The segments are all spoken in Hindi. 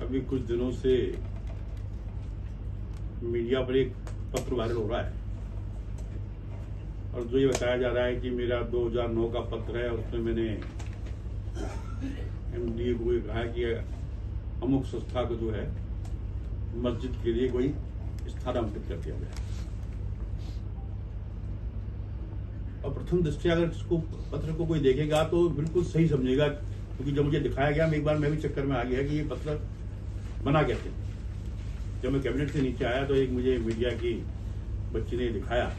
अभी कुछ दिनों से मीडिया पर एक पत्र वायरल हो रहा है और जो ये बताया जा रहा है कि मेरा 2009 का पत्र है, उसमें मैंने एमडीए को ये कहा कि अमुक संस्था को जो है मस्जिद के लिए कोई स्थान आवंटित कर दिया गया। और प्रथम दृष्टया अगर इसको पत्र को कोई देखेगा तो बिल्कुल सही समझेगा, क्योंकि जब मुझे दिखाया गया एक बार मैं भी चक्कर में आ गया कि ये पत्र बना कैसे। जब मैं कैबिनेट से नीचे आया तो एक मुझे मीडिया की बच्ची ने दिखाया,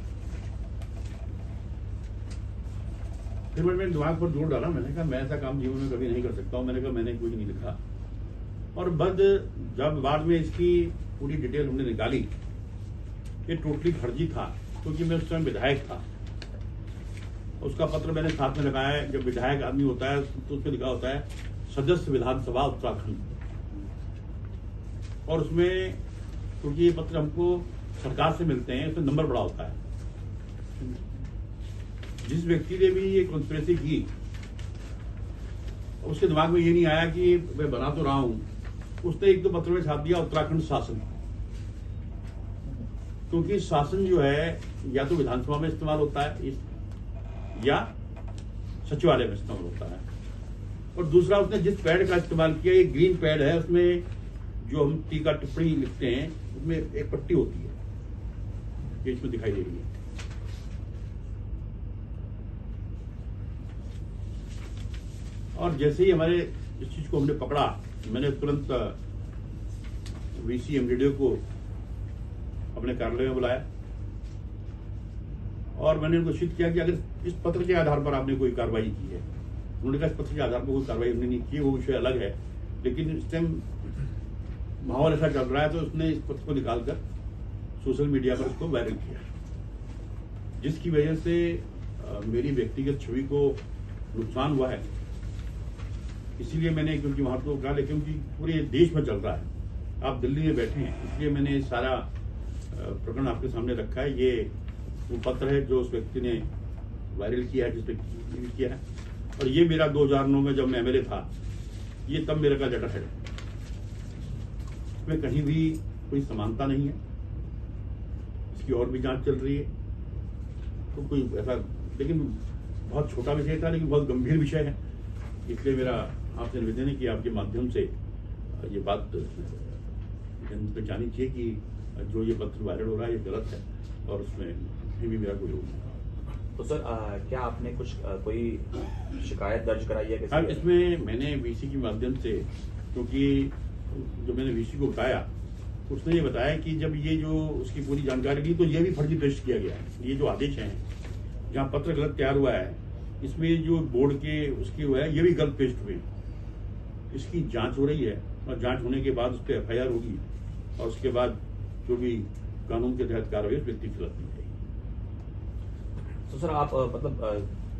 फिर मैंने दिमाग पर जोर डाला। मैंने कहा मैं ऐसा काम जीवन में कभी नहीं कर सकता हूँ। मैंने कहा मैंने कुछ नहीं लिखा। और जब बाद में इसकी पूरी डिटेल हमने निकाली, ये टोटली फर्जी था, क्योंकि मैं उस समय विधायक था। उसका पत्र मैंने साथ में लगाया है। जब विधायक आदमी होता है तो उस पर लिखा होता है सदस्य विधानसभा उत्तराखंड, और उसमें क्योंकि ये पत्र हमको सरकार से मिलते हैं, उसमें नंबर बड़ा होता है। जिस व्यक्ति ने भी ये कॉन्स्पिरेसी की, उसके दिमाग में ये नहीं आया कि मैं बना तो रहा हूं, उसने एक दो पत्र में छाप दिया उत्तराखंड शासन, क्योंकि शासन जो है या तो विधानसभा में इस्तेमाल होता है या सचिवालय में इस्तेमाल होता है। और दूसरा, उसने जिस पैड का इस्तेमाल किया, ये ग्रीन पैड है, उसमें जो हम टीका टिप्पणी लिखते हैं उसमें एक पट्टी होती है, ये इसमें दिखाई दे रही है। और जैसे ही हमारे इस चीज को हमने पकड़ा, मैंने तुरंत वीसी एमडीडीओ को अपने कार्यालय में बुलाया और मैंने उनको सूचित किया कि अगर इस पत्र के आधार पर आपने कोई कार्रवाई की है। उन्होंने कहा इस पत्र के आधार पर कोई कार्रवाई हमने नहीं की, वो विषय अलग है, लेकिन इस टाइम माहौल ऐसा चल रहा है तो उसने इस पत्र को निकालकर सोशल मीडिया पर उसको वायरल किया, जिसकी वजह से मेरी व्यक्तिगत छवि को नुकसान हुआ है। इसीलिए मैंने, क्योंकि वहां तो कहा, लेकिन क्योंकि पूरे देश में चल रहा है, आप दिल्ली में बैठे हैं, इसलिए मैंने सारा प्रकरण आपके सामने रखा है। ये वो पत्र है जो उस व्यक्ति ने वायरल किया है, जिस व्यक्ति ने किया है। और ये मेरा 2009 में जब मैं एमएलए था, ये तब मेरा का लेटर है। इसमें कहीं भी कोई समानता नहीं है। इसकी और भी जांच चल रही है, तो कोई ऐसा, लेकिन बहुत छोटा विषय था, लेकिन बहुत गंभीर विषय है। इसलिए मेरा आपसे निवेदन है कि आपके माध्यम से ये बात जानी चाहिए कि जो ये पत्र वायरल हो रहा है ये गलत है और उसमें कहीं भी मेरा कोई रोल नहीं। तो सर क्या आपने कुछ कोई शिकायत दर्ज कराई है? हाँ, इसमें मैंने वीसी के माध्यम से, क्योंकि जो मैंने वीसी को बताया, उसने ये बताया कि जब ये जो उसकी पूरी जानकारी ली तो ये भी फर्जी पेश किया गया है। ये जो आदेश हैं जहाँ पत्र गलत तैयार हुआ है, इसमें जो बोर्ड के उसकी हुआ है, ये भी गलत पेस्ट हुए। इसकी जांच हो रही है और जांच होने के बाद उस पर एफआईआर होगी और उसके बाद जो भी कानून के तहत कार्रवाई उस व्यक्ति के खिलाफ की जाएगी। तो सर आप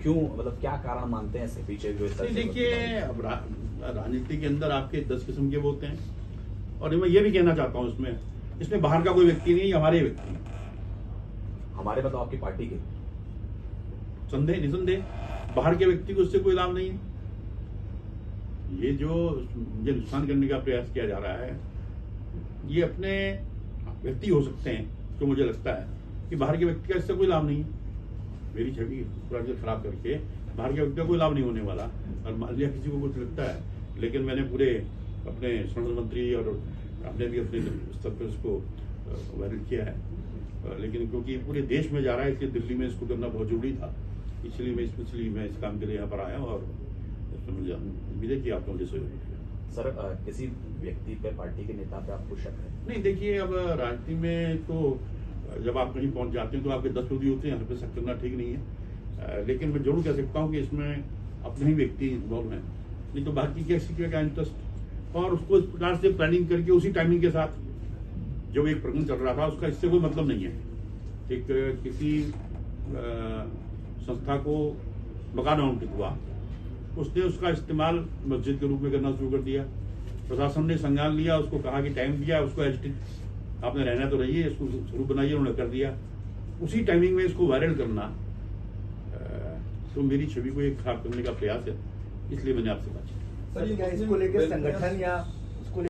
क्यों, क्या कारण मानते हैं इसके पीछे? देखिए, अब राजनीति के अंदर आपके 10 किस्म के होते हैं, और मैं ये भी कहना चाहता हूँ इसमें बाहर का कोई व्यक्ति नहीं, हमारे व्यक्ति हैं। हमारे मतलब आपकी पार्टी के? संदेह निसंदेह, बाहर के व्यक्ति को उससे कोई लाभ नहीं है। ये जो मुझे नुकसान करने का प्रयास किया जा रहा है, ये अपने व्यक्ति हो सकते हैं, तो मुझे लगता है कि बाहर के व्यक्ति का इससे कोई लाभ नहीं है। मेरी छवि पूरा खराब करके बाहर के व्यक्ति का कोई लाभ नहीं होने वाला। और मान लिया किसी को कुछ लगता है, लेकिन मैंने पूरे अपने संसद मंत्री और हमने भी अपने स्तर पर इसको वायरल किया है। लेकिन क्योंकि पूरे देश में जा रहा है, इसलिए दिल्ली में इसको करना बहुत जरूरी था, इसलिए मैं इस काम के लिए यहाँ पर आया और उम्मीद है कि आपको मुझे सहयोग मिलेगा। सर किसी व्यक्ति पे, पार्टी के नेता पे आपको शक है? नहीं, देखिए, अब राजनीति में तो जब आप कहीं पहुंच जाते हैं तो आपके 10 लोग होते हैं, यहाँ पे शक करना ठीक नहीं है। लेकिन मैं जरूर कह सकता हूँ कि इसमें अपने ही व्यक्ति इन्वॉल्व हैं, नहीं तो बाकी किसी का इंटरेस्ट, और उसको इस प्रकार से प्लानिंग करके उसी टाइमिंग के साथ जो एक प्रकरण चल रहा था उसका इससे कोई मतलब नहीं है। एक किसी संस्था को मकान आवंटित हुआ, उसने उसका इस्तेमाल मस्जिद के रूप में करना शुरू कर दिया। प्रशासन ने संज्ञान लिया, उसको कहा कि टाइम दिया, उसको आपने रहना तो रहिए, इसको स्वरूप बनाइए, उन्होंने कर दिया। उसी टाइमिंग में इसको वायरल करना तो मेरी छवि को एक खराब करने का प्रयास है, इसलिए मैंने आपसे बात की। सर, क्या इसको लेकर संगठन या